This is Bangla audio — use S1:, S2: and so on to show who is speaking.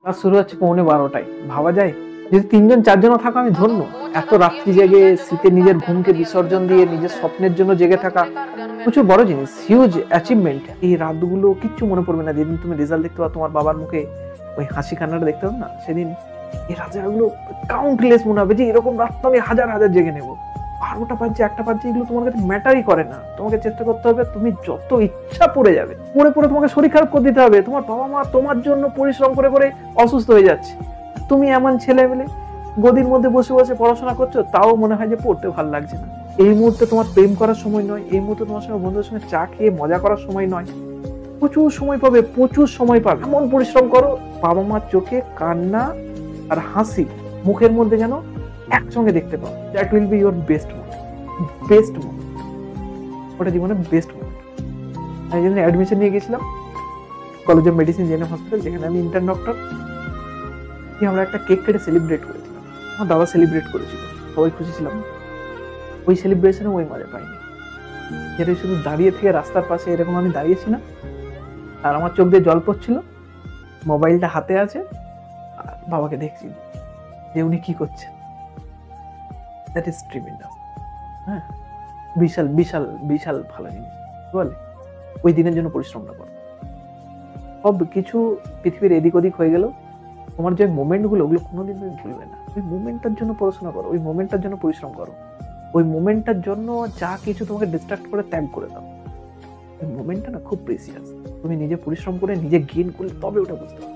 S1: ক্লাস শুরু হচ্ছে 11:45। ভাবা যায় যদি 3জন 4জনও থাকো আমি ধন্য। এত রাত্রি জেগে শীতে নিজের ঘুমকে বিসর্জন দিয়ে নিজের স্বপ্নের জন্য জেগে থাকা প্রচুর বড় জিনিস, হিউজ অ্যাচিভমেন্ট। এই রাতগুলো কিচ্ছু মনে পড়বে না যেদিন তুমি রেজাল্ট দেখতে পাও, তোমার বাবার মুখে ওই হাসি কান্নাটা দেখতে পাবো না, সেদিন এই রাতগুলো কাউন্টলেস মনে হবে যে এরকম রাত তো আমি হাজার হাজার জেগে নেবো। 12টা বাজছে, 1টা বাজছে, এগুলো তোমার কাছে ম্যাটারই করে না। তোমাকে চেষ্টা করতে হবে, তুমি যত ইচ্ছা পড়ে যাবে, পড়ে পড়ে তোমাকে শরীর খারাপ করে দিতে হবে। তোমার বাবা মা তোমার জন্য পরিশ্রম করে করে অসুস্থ হয়ে যাচ্ছে, তুমি এমন ছেলে মেলে গদির মধ্যে বসে বসে পড়াশোনা করছো, তাও মনে হয় যে পড়তে ভালো লাগছে না। এই মুহূর্তে তোমার প্রেম করার সময় নয়, এই মুহূর্তে তোমার সঙ্গে বন্ধুদের সঙ্গে চা খেয়ে মজা করার সময় নয়। প্রচুর সময় পাবে, প্রচুর সময় পাবে। এমন পরিশ্রম করো বাবা মার চোখে কান্না আর হাসি মুখের মধ্যে যেন একসঙ্গে দেখতে পাও। That will be your best moment, best moment, ওটা জীবনের বেস্ট মোমেন্ট। আমি যেদিন অ্যাডমিশন নিয়ে গেছিলাম college of medicine GNM hospital, যেখানে আমি ইন্টার্ন ডক্টর, আমরা একটা কেক কেটে সেলিব্রেট করেছিলাম। আমার দাদা সেলিব্রেট করেছিল, সবাই খুশি ছিলাম। ওই সেলিব্রেশনে ওই মজা পাইনি, যেটা শুধু দাঁড়িয়ে থেকে রাস্তার পাশে এরকম আমি দাঁড়িয়েছিলাম আর আমার চোখ দিয়ে জল পড়ছিল, মোবাইলটা হাতে আছে আর বাবাকে দেখছি যে উনি কি করছেন। That is tremendous. হ্যাঁ, বিশাল বিশাল বিশাল ভালো জিনিস বলে। ওই দিনের জন্য পরিশ্রমটা করো। সব কিছু পৃথিবীর এদিক ওদিক হয়ে গেল, তোমার যে মোমেন্টগুলো ওগুলো কোনোদিন তুমি ভুলবে না। ওই মোমেন্টটার জন্য পড়াশোনা করো, ওই মোমেন্টটার জন্য পরিশ্রম করো, ওই মোমেন্টটার জন্য যা কিছু তোমাকে ডিস্ট্রাক্ট করে ত্যাগ করে দাও। ওই মোমেন্টটা না খুব প্রেসিয়াস। তুমি নিজে পরিশ্রম করে নিজে গেইন করলে তবে ওটা বুঝতে পারবে।